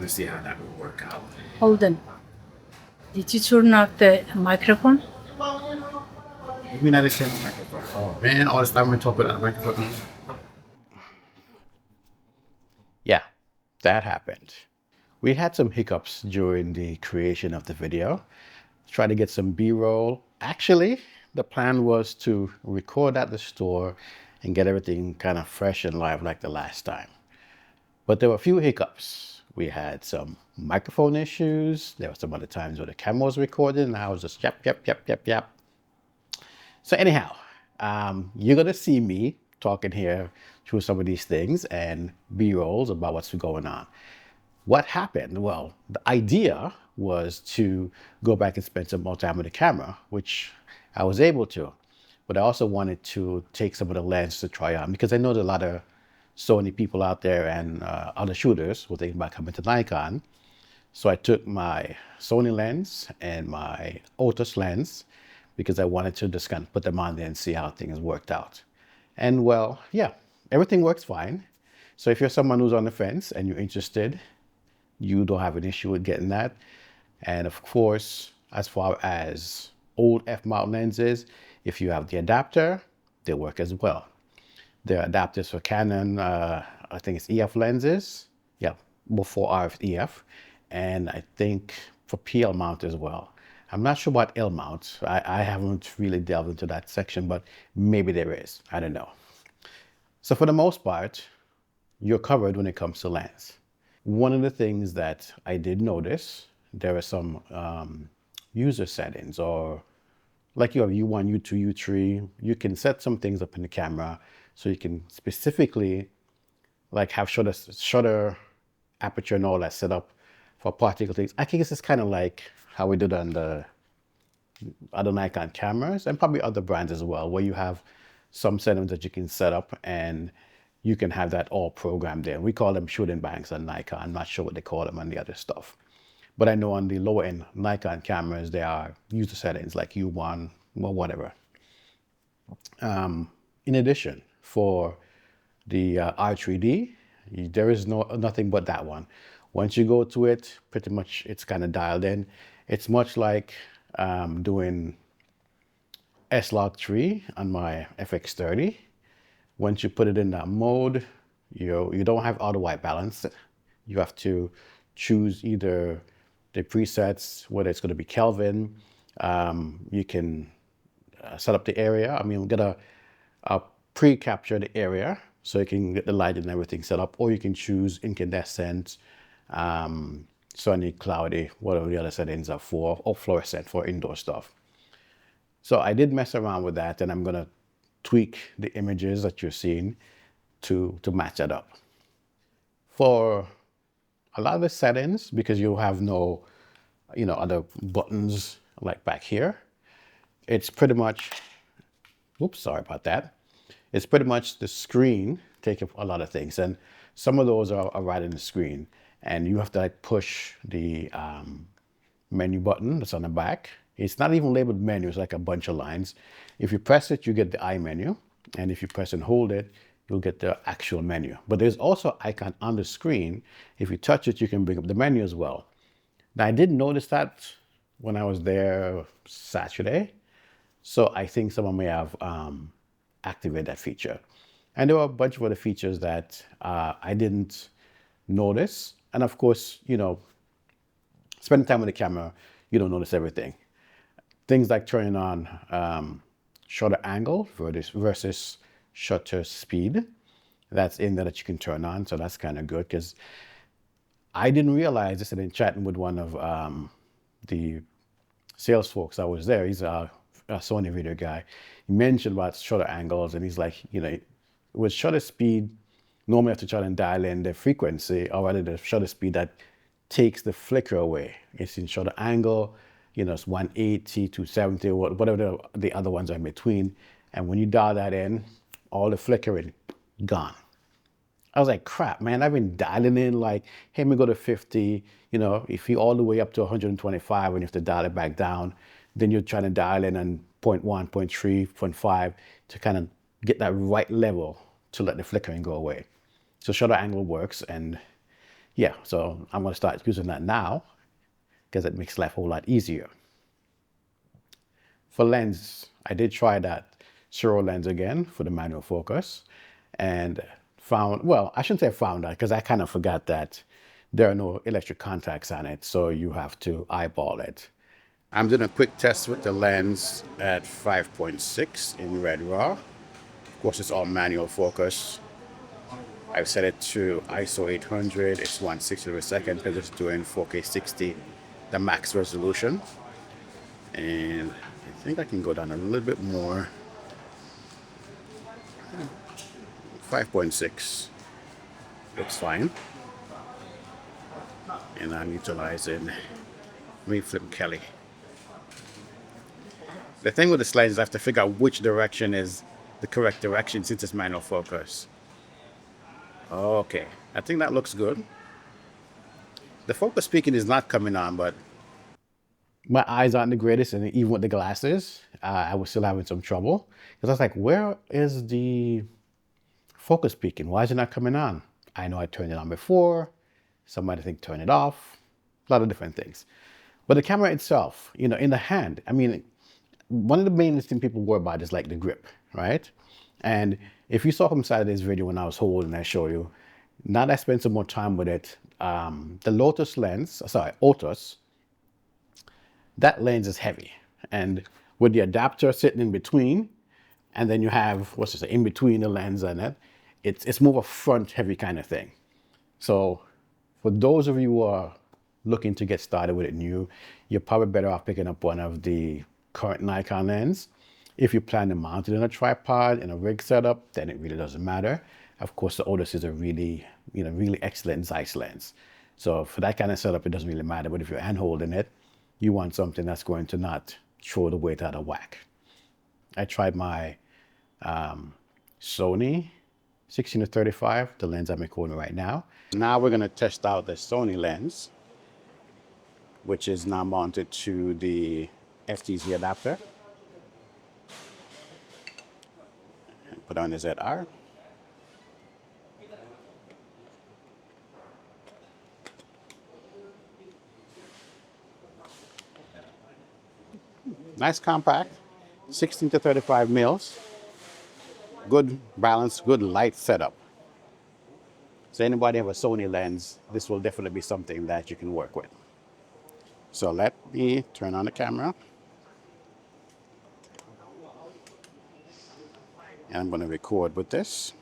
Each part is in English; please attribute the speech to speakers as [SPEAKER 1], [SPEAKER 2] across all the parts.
[SPEAKER 1] to see how that would work out.
[SPEAKER 2] Hold on. Did you turn off the microphone?
[SPEAKER 1] You mean I just turn the microphone? Oh man, all this time we're talking about the microphone. Yeah, that happened. We had some hiccups during the creation of the video. Try to get some B-roll. Actually, the plan was to record at the store and get everything kind of fresh and live like the last time. But there were a few hiccups. We had some microphone issues. There were some other times where the camera was recording and I was just yap. So anyhow, you're gonna see me talking here through some of these things and B-rolls about what's going on. What happened? Well, the idea was to go back and spend some more time with the camera, which I was able to. But I also wanted to take some of the lens to try on because I know there's a lot of Sony people out there and other shooters were thinking about coming to Nikon. So I took my Sony lens and my Otis lens because I wanted to just kind of put them on there and see how things worked out. And well, yeah, everything works fine. So if you're someone who's on the fence and you're interested, you don't have an issue with getting that. And of course, as far as old f-mount lenses, if you have the adapter, they work as well. There are adapters for Canon, I think it's EF lenses. Yeah, before RF EF. And I think for PL mount as well. I'm not sure about L mount. I haven't really delved into that section, but maybe there is. I don't know. So for the most part, you're covered when it comes to lens. One of the things that I did notice, there are some user settings, or like you have U1, U2, U3, you can set some things up in the camera so you can specifically like have shutter aperture and all that set up for particular things. I guess it's kind of like how we did on the other Nikon cameras and probably other brands as well, where you have some settings that you can set up and you can have that all programmed in. We call them shooting banks on Nikon. I'm not sure what they call them on the other stuff. But I know on the lower end Nikon cameras, there are user settings like U1 or whatever. In addition, for the R3D, there is nothing but that one. Once you go to it, pretty much it's kind of dialed in. It's much like doing S-Log3 on my FX30. Once you put it in that mode, you don't have auto white balance. You have to choose either the presets, whether it's going to be Kelvin. You can set up the area. I mean, we're going to pre-capture the area so you can get the light and everything set up, or you can choose incandescent, sunny, cloudy, whatever the other settings are for, or fluorescent for indoor stuff. So I did mess around with that, and I'm going to tweak the images that you're seeing to match that up. For a lot of the settings, because you have no, other buttons like back here, it's pretty much, oops, sorry about that. It's pretty much the screen taking a lot of things, and some of those are right in the screen, and you have to like push the menu button that's on the back. It's not even labeled menu, it's like a bunch of lines. If you press it, you get the I menu, and if you press and hold it, you'll get the actual menu. But there's also an icon on the screen. If you touch it, you can bring up the menu as well. Now, I didn't notice that when I was there Saturday, so I think someone may have activated that feature. And there were a bunch of other features that I didn't notice. And of course, spending time with the camera, you don't notice everything. Things like turning on shutter angle versus shutter speed. That's in there that you can turn on. So that's kind of good, because I didn't realize this. I've been chatting with one of the sales folks. I was there. He's a Sony video guy. He mentioned about shutter angles, and he's like, with shutter speed, normally you have to try and dial in the frequency, or rather the shutter speed that takes the flicker away. It's in shutter angle, it's 180, 270, whatever the other ones are in between. And when you dial that in, all the flickering gone. I was like, crap, man, I've been dialing in like, hey, let me go to 50, if you all the way up to 125 and you have to dial it back down, then you're trying to dial in on 0.1, 0.3, 0.5 to kind of get that right level to let the flickering go away. So shutter angle works, and Yeah, so I'm going to start using that now because it makes life a whole lot easier. For lens, I did try that Suro lens again for the manual focus and found, well, I shouldn't say found out because I kind of forgot that there are no electric contacts on it, so you have to eyeball it. I'm doing a quick test with the lens at 5.6 in red raw. Of course, it's all manual focus. I've set it to ISO 800, it's 160 per second because it's doing 4K 60, the max resolution. And I think I can go down a little bit more. 5.6 looks fine. And I'm utilizing Flip Kelly. The thing with this lens is I have to figure out which direction is the correct direction since it's manual focus. Okay, I think that looks good. The focus peaking is not coming on, but my eyes aren't the greatest, and even with the glasses, I was still having some trouble. Because I was like, where is the focus peaking? Why is it not coming on? I know I turned it on before. Somebody think turn it off. A lot of different things. But the camera itself, you know, in the hand, I mean, one of the main things people worry about is like the grip, right? And if you saw from Saturday's video when I was holding, I show you, now that I spent some more time with it, the Otus, that lens is heavy. And with the adapter sitting in between, and then you have, what's it, in between the lens and it, it's more of a front heavy kind of thing. So for those of you who are looking to get started with it new, you're probably better off picking up one of the current Nikon lens. If you plan to mount it in a tripod, in a rig setup, then it really doesn't matter. Of course, the Otus is a really, really excellent Zeiss lens. So for that kind of setup, it doesn't really matter. But if you're hand holding it, you want something that's going to not throw the weight out of whack. I tried my Sony 16-35, the lens I'm recording right now. Now we're going to test out the Sony lens, which is now mounted to the FTZ adapter. Put on the ZR. Nice compact, 16-35 mils. Good balance, good light setup. So anybody have a Sony lens, this will definitely be something that you can work with. So let me turn on the camera. And I'm going to record with this.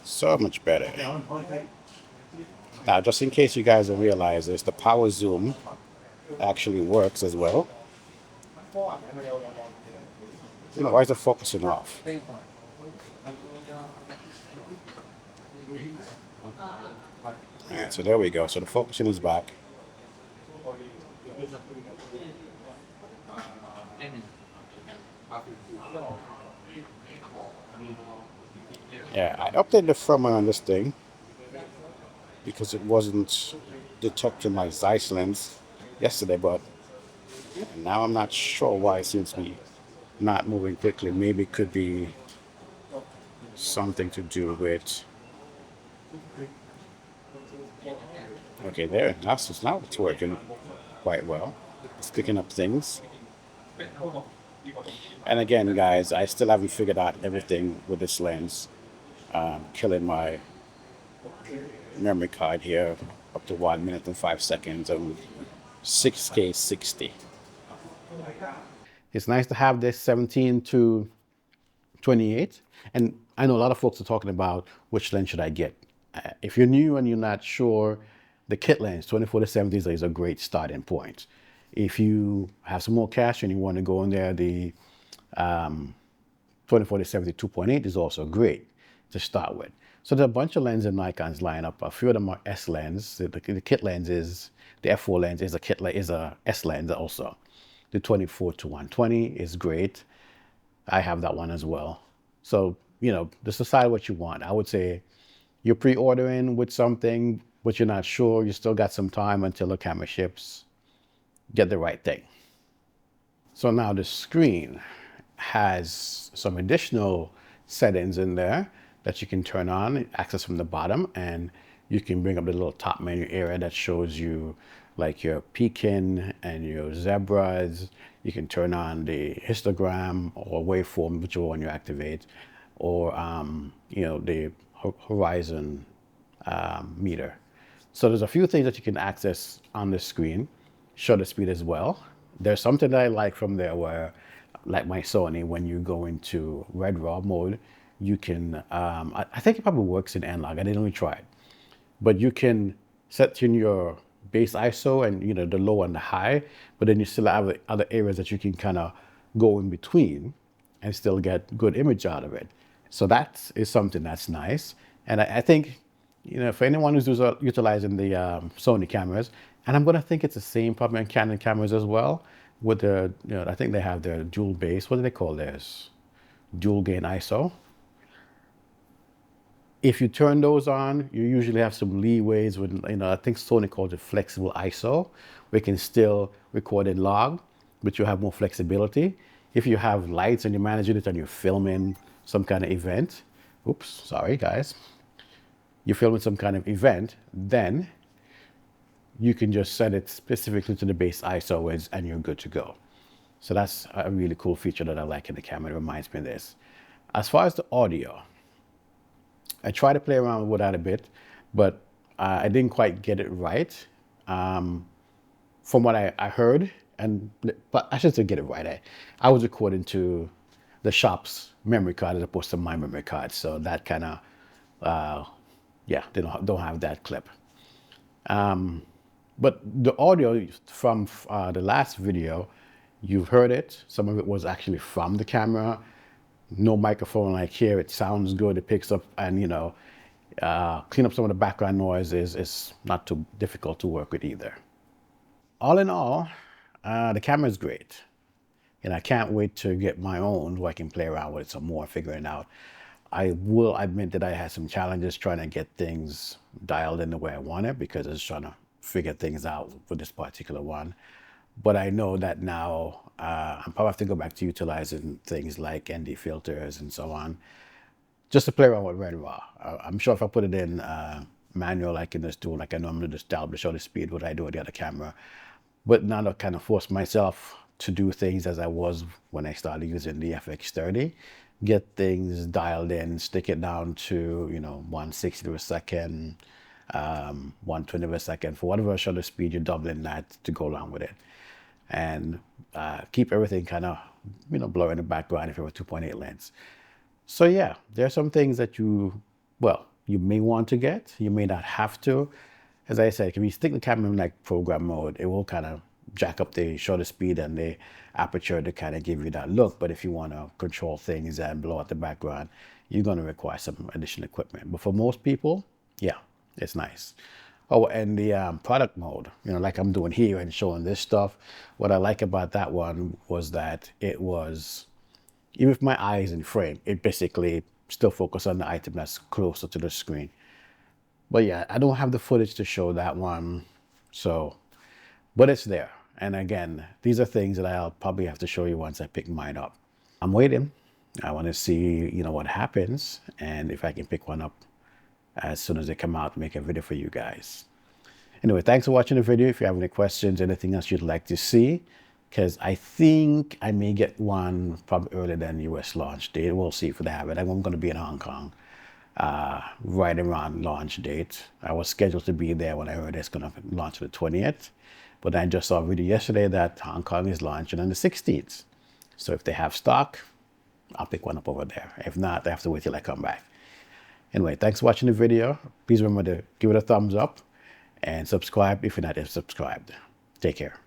[SPEAKER 1] So much better. Now, just in case you guys don't realize this, the power zoom actually works as well. You know, why is the focusing off? Alright, so there we go. So the focusing is back. Yeah, I updated the firmware on this thing because it wasn't detecting my Zeiss lens yesterday, but now I'm not sure why it seems to be not moving quickly. Maybe it could be something to do with... Okay, there. Now it's working quite well. It's picking up things. And again, guys, I still haven't figured out everything with this lens. Killing my memory card here up to 1 minute and 5 seconds and 6K 60. It's nice to have this 17-28, and I know a lot of folks are talking about which lens should I get. If you're new and you're not sure, the kit lens 24-70 is a great starting point. If you have some more cash and you want to go in there, the 24-70 2.8 is also great to start with. So there's a bunch of lenses in Nikon's lineup. A few of them are S lens. The kit lens is, the f4 lens is a S lens also. The 24-120 is great. I have that one as well. So, you know, just decide what you want. I would say you're pre-ordering with something, but you're not sure. You still got some time until the camera ships. Get the right thing. So now the screen has some additional settings in there that you can turn on, access from the bottom, and you can bring up the little top menu area that shows you like your peaking and your zebras. You can turn on the histogram or waveform, whichever one you activate, or the horizon meter. So there's a few things that you can access on the screen. Shutter speed as well. There's something that I like from there where, like my Sony, when you go into red raw mode, you can, I think it probably works in N-Log. I didn't really try it. But you can set in your base ISO and the low and the high, but then you still have other areas that you can kind of go in between and still get good image out of it. So that is something that's nice. And I think, for anyone who's utilizing the Sony cameras, and I'm going to think it's the same probably on Canon cameras as well, with the, I think they have their dual base. What do they call theirs? Dual gain ISO. If you turn those on, you usually have some leeways with, I think Sony calls it flexible ISO. We can still record in log, but you have more flexibility. If you have lights and you're managing it and you're filming some kind of event, oops, sorry guys. You're filming some kind of event, then you can just set it specifically to the base ISO and you're good to go. So that's a really cool feature that I like in the camera. It reminds me of this. As far as the audio, I tried to play around with that a bit, but I didn't quite get it right. From what I heard, but I shouldn't say get it right. I was recording to the shop's memory card as opposed to my memory card. So that kind of, they don't have that clip. But the audio from the last video, you've heard it. Some of it was actually from the camera. No microphone like here. It sounds good. It picks up, and clean up some of the background noise is not too difficult to work with either. All in all, the camera is great. And I can't wait to get my own where I can play around with it some more, figuring it out. I will admit that I had some challenges trying to get things dialed in the way I want it, because I was trying to figure things out for this particular one. But I know that now I probably have to go back to utilizing things like ND filters and so on, just to play around with Red Raw. I'm sure if I put it in manual, I can just do like I normally just dial the shutter speed, what I do with the other camera. But now to kind of force myself to do things as I was when I started using the FX30, get things dialed in, stick it down to 160 per second, 120 per second, for whatever shutter speed you're doubling that to go along with it, and keep everything kind of blur in the background if you have a 2.8 lens. So yeah, there are some things that you may want to get, you may not have to. As I said, if you stick the camera in like program mode, it will kind of jack up the shutter speed and the aperture to kind of give you that look. But if you want to control things and blow out the background, you're going to require some additional equipment. But for most people, yeah, it's nice. Oh, and the product mode, like I'm doing here and showing this stuff. What I like about that one was that it was, even if my eye is in frame, it basically still focused on the item that's closer to the screen. But yeah, I don't have the footage to show that one, but it's there. And again, these are things that I'll probably have to show you once I pick mine up. I'm waiting. I want to see, what happens, and if I can pick one up as soon as they come out, make a video for you guys. Anyway, thanks for watching the video. If you have any questions, anything else you'd like to see, because I think I may get one probably earlier than US launch date. We'll see if they have it. I'm going to be in Hong Kong right around launch date. I was scheduled to be there when I heard it's going to launch on the 20th. But I just saw a video yesterday that Hong Kong is launching on the 16th. So if they have stock, I'll pick one up over there. If not, I have to wait till I come back. Anyway, thanks for watching the video. Please remember to give it a thumbs up and subscribe if you're not yet subscribed. Take care.